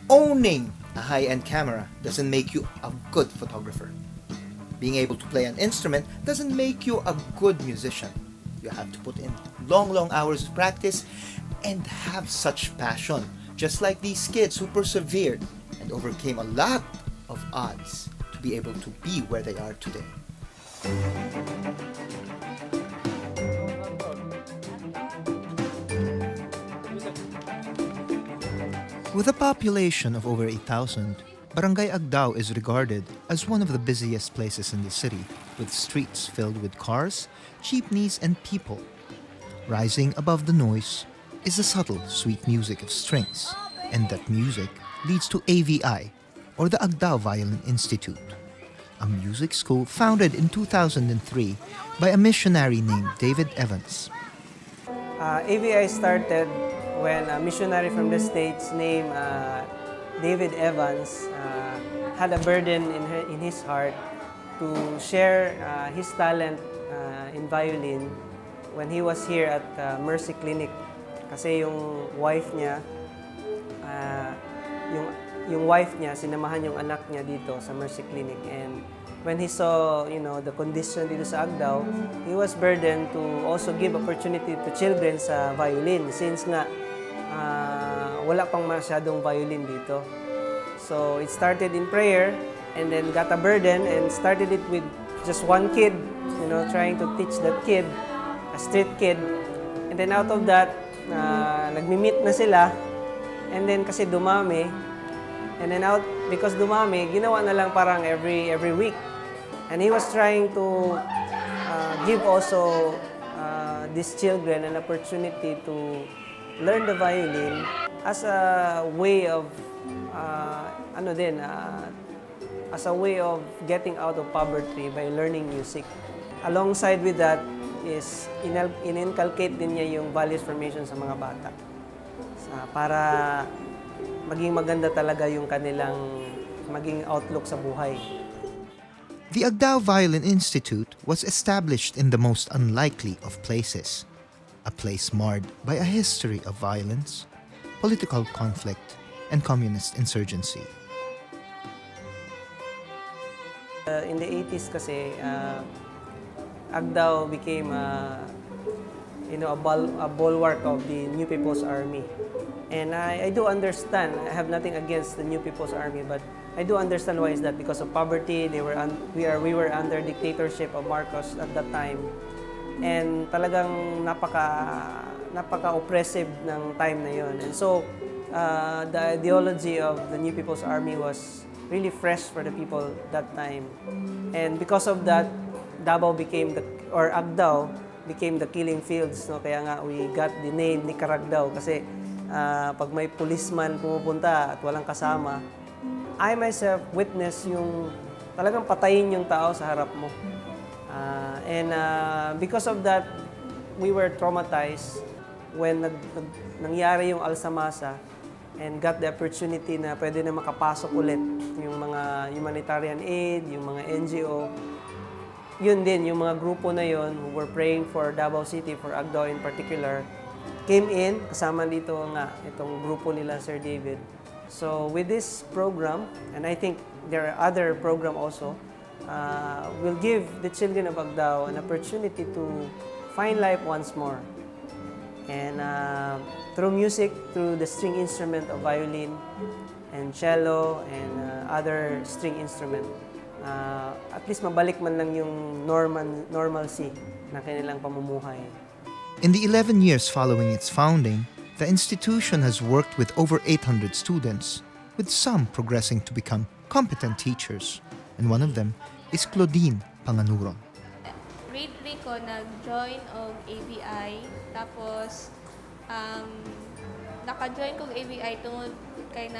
Owning a high-end camera doesn't make you a good photographer. Being able to play an instrument doesn't make you a good musician. You have to put in long hours of practice and have such passion, just like these kids who persevered and overcame a lot of odds to be able to be where they are today. With a population of over 8,000, Barangay Agdao is regarded as one of the busiest places in the city, with streets filled with cars, jeepneys, and people. Rising above the noise is the subtle, sweet music of strings, and that music leads to AVI, or the Agdao Violin Institute, a music school founded in 2003 by a missionary named David Evans. AVI started when a missionary from the States named David Evans had a burden in his heart to share his talent in violin when he was here at Mercy Clinic. Kasi yung wife niya, sinamahan yung anak niya dito sa Mercy Clinic. And when he saw, the condition dito sa Agdao, he was burdened to also give opportunity to children sa violin since nga wala pang masyadong violin dito. So it started in prayer and then got a burden and started it with just one kid, trying to teach that kid, a street kid. And then out of that, nagmi-meet na sila. And then kasi dumami, and then because dumami, ginawa na lang parang every week. And he was trying to give also these children an opportunity to learn the violin as a way of as a way of getting out of poverty by learning music. Alongside with that is in-inculcate din niya yung values formation sa mga bata. Para maging maganda talaga yung kanilang maging outlook sa buhay. The Agdao Violin Institute was established in the most unlikely of places, a place marred by a history of violence, political conflict, and communist insurgency. In the 80s kasi, Agdao became a bulwark of the New People's Army. And I do understand, I have nothing against the New People's Army, but I do understand why is that because of poverty, we were under dictatorship of Marcos at that time. And talagang napaka-oppressive ng time na yon. And so, the ideology of the New People's Army was really fresh for the people that time. And because of that, Agdao became the killing fields. No? Kaya nga, we got the name ni Karagdao kasi pag may policeman pumupunta at walang kasama, I myself witness yung talagang patayin yung tao sa harap mo. And because of that, we were traumatized when nangyari yung Alsamasa and got the opportunity na pwede na makapasok ulit yung mga humanitarian aid, yung mga NGO. Yun din, yung mga grupo na yun who were praying for Davao City, for Agdao in particular, came in, kasama dito nga itong grupo nila, Sir David. So with this program, and I think there are other program also, will give the children of Agdao an opportunity to find life once more. And through music, through the string instrument of violin and cello and other string instrument, at least mabalik man lang yung normalcy na kanilang pamumuhay. In the 11 years following its founding, the institution has worked with over 800 students, with some progressing to become competent teachers, and one of them is Claudine Panganuron. Grade 3 ko nag-join og AVI, tapos naka-join kong AVI tungod kay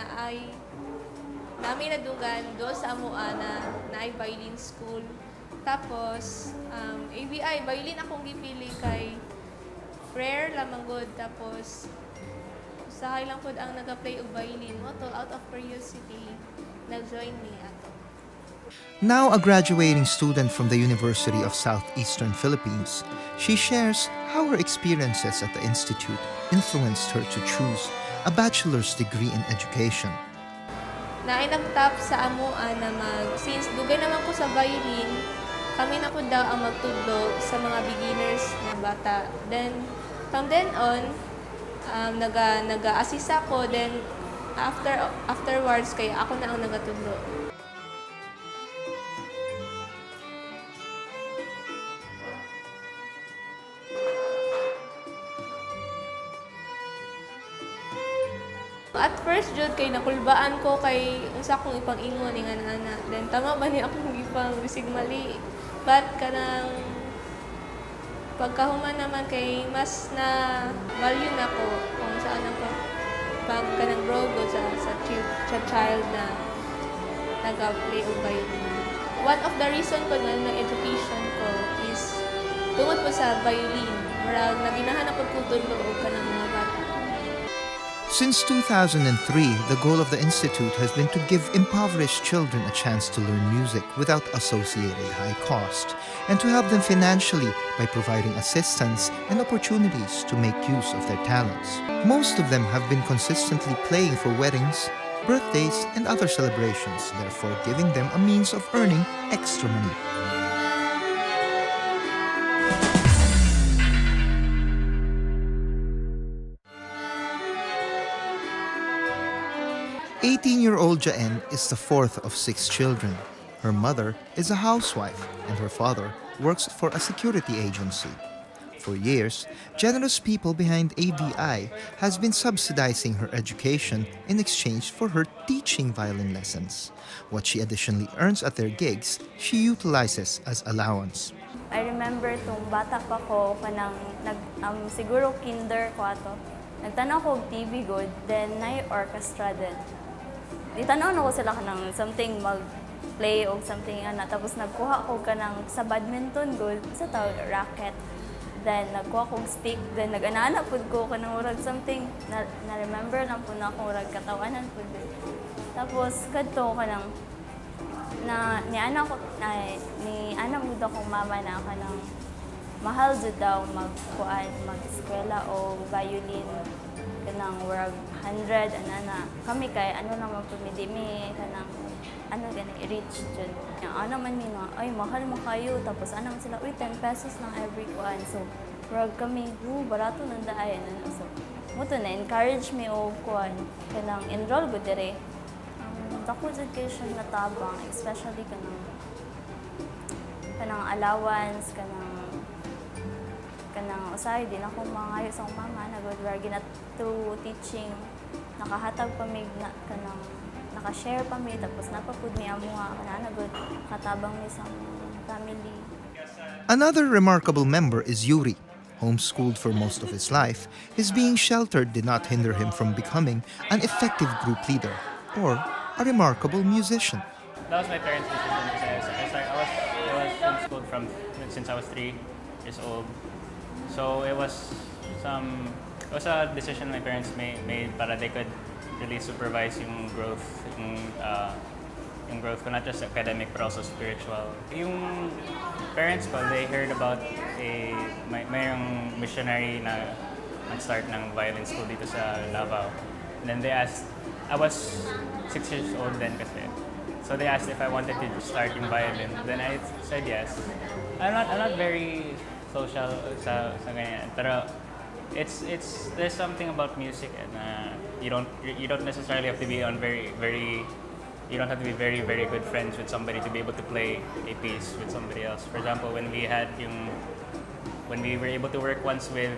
namin nadugan do sa amoa na ay violin school. Tapos AVI violin akong gipili kay prayer lamang good, tapos usahay lang pod ang naga-play og violin mo to out of curiosity nag-join me ato. Now a graduating student from the University of Southeastern Philippines, she shares how her experiences at the institute influenced her to choose a bachelor's degree in education, naay nagtap sa amuan na since dugay naman ko sa violin, kami na po daw ang magtudlo sa mga beginners na bata. Then, from then on, nag-assist ako. Then, afterwards, kaya ako na ang nagatudlo. At first, jud kay nakulbaan ko kay unsa akong ipang-ingon ni ana. Then tama ba ni akong ipang bisig mali? But kanang pagkahuman naman kay mas na value na ko kung saan ang pag kanang grow ko sa child na nag-play o violin. One of the reason ko na education ko is tungod po sa violin. Murag naginahanap ko tudlo og kanang mga bata. Since 2003, the goal of the Institute has been to give impoverished children a chance to learn music without associated high cost, and to help them financially by providing assistance and opportunities to make use of their talents. Most of them have been consistently playing for weddings, birthdays, and other celebrations, therefore giving them a means of earning extra money. "18-year-old Jaen is the fourth of 6 children. Her mother is a housewife and her father works for a security agency. For years, generous people behind AVI has been subsidizing her education in exchange for her teaching violin lessons. What she additionally earns at their gigs, she utilizes as allowance. I remember tung bata pa ko, siguro kinder ko ato. Nagtanaw ko og TV good, then na orchestra din. Itanaw ko sila kanang something mag-play o something ana. Tapos nagkuha ko kanang sa badminton good, sa tawag racket. Then nagkuha ko stick, then nag-anana pud ko kanang urag something na-remember lang po na akong urag katawanan pud. Tapos kadto kanang ni ana mo akong mama na kanang mahal jud daw mag-eskwela o violin kanang urag 100 anana. Kami kay ano naman pumidimi kanang gani reach jud. Ano man ni ay mahal mo kayo tapos ano man sila 10 pesos lang every kuan. So urag kami barato nang daayan so mo to na encourage me og kuan kanang enroll gud dire. Dako jud kay siya natabang especially kanang allowance kanang usay din ako mangayo sa mama na good work gina through teaching nakahatag pa mig na kanang naka-share pa mi tapos napapud mi amuha kana good katabang mi sa family. Another remarkable member is Yuri. Homeschooled for most of his life, his being sheltered did not hinder him from becoming an effective group leader or a remarkable musician. That was my parents' decision because I was homeschooled since I was 3 years old. So it was a decision my parents made para they could really supervise yung growth ko, not just academic but also spiritual. Yung parents ko, they heard about mayroong missionary na nag-start ng violin school dito sa Davao. And then they asked, I was 6 years old then kasi. So they asked if I wanted to start yung violin. Then I said yes. I'm not very social sa ganyan. Pero there's something about music and you don't necessarily have to be you don't have to be very very good friends with somebody to be able to play a piece with somebody else. For example, when we were able to work once with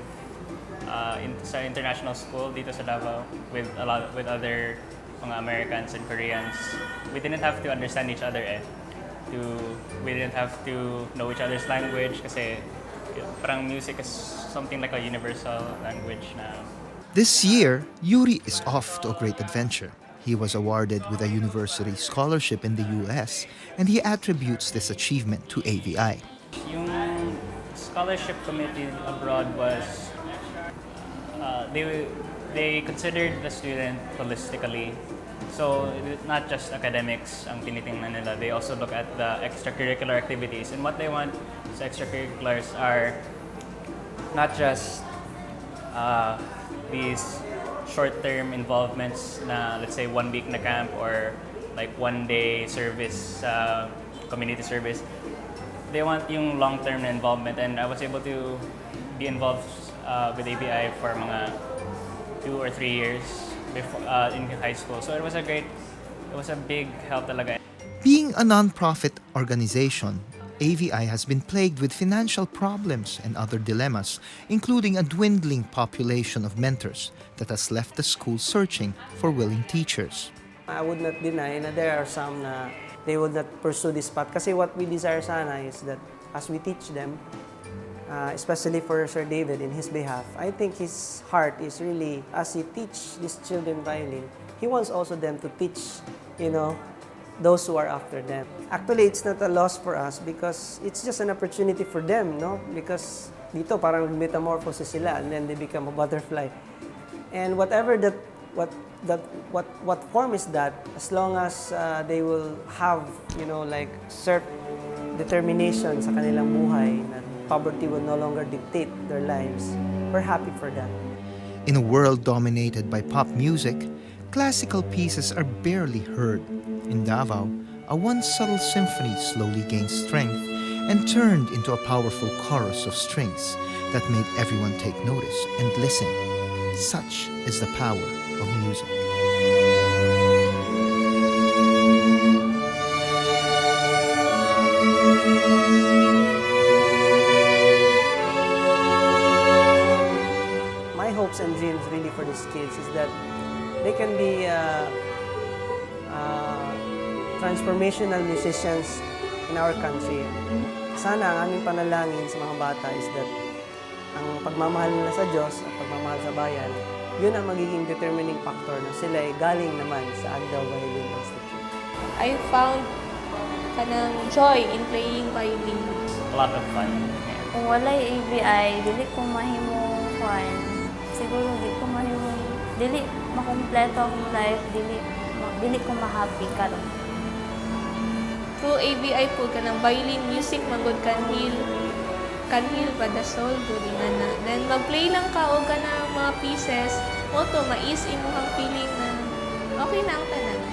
sa international school dito sa Davao with other mga Americans and Koreans, we didn't have to understand each other we didn't have to know each other's language kasi parang music is something like a universal language na. This year, Yuri is off to a great adventure. He was awarded with a university scholarship in the US, and he attributes this achievement to AVI. Yung scholarship committee abroad was they considered the student holistically. So not just academics ang tinitingnan nila, they also look at the extracurricular activities. And what they want sa extracurriculars are not just these short-term involvements na let's say 1 week na camp or like one-day service, community service. They want yung long-term na involvement, and I was able to be involved with ABI for mga 2 or 3 years before in high school. So it was a big help talaga. Being a non-profit organization, AVI has been plagued with financial problems and other dilemmas, including a dwindling population of mentors that has left the school searching for willing teachers. I would not deny na there are some na they would not pursue this path. Kasi what we desire sana is that as we teach them, especially for Sir David in his behalf, I think his heart is really, as he teach these children violin, he wants also them to teach, those who are after them. Actually, it's not a loss for us because it's just an opportunity for them, no? Because dito parang metamorphosis sila and then they become a butterfly. And whatever what form is that, as long as they will have, like self-determination sa kanilang buhay, that poverty will no longer dictate their lives, we're happy for that. In a world dominated by pop music, classical pieces are barely heard. In Davao, a once subtle symphony slowly gained strength and turned into a powerful chorus of strings that made everyone take notice and listen. Such is the power of music. My hopes and dreams really for these kids is that they can be transformational musicians in our country. Sana ang aming panalangin sa mga bata is that ang pagmamahal nila sa Diyos at pagmamahal sa bayan, yun ang magiging determining factor na sila ay galing naman sa Agdao Violin Institute. I found kanang joy in playing violin. A lot of fun. Yeah. Kung walay ABI, dili ko mahimo kuan. Siguro dili makumpleto akong life, dili ko ma-happy karon. Through ABI po kanang violin music magud kanhil pa the soul good na. Then mag-play lang ka og kanang mga pieces, mo to mais imong feeling na okay na ang tanan.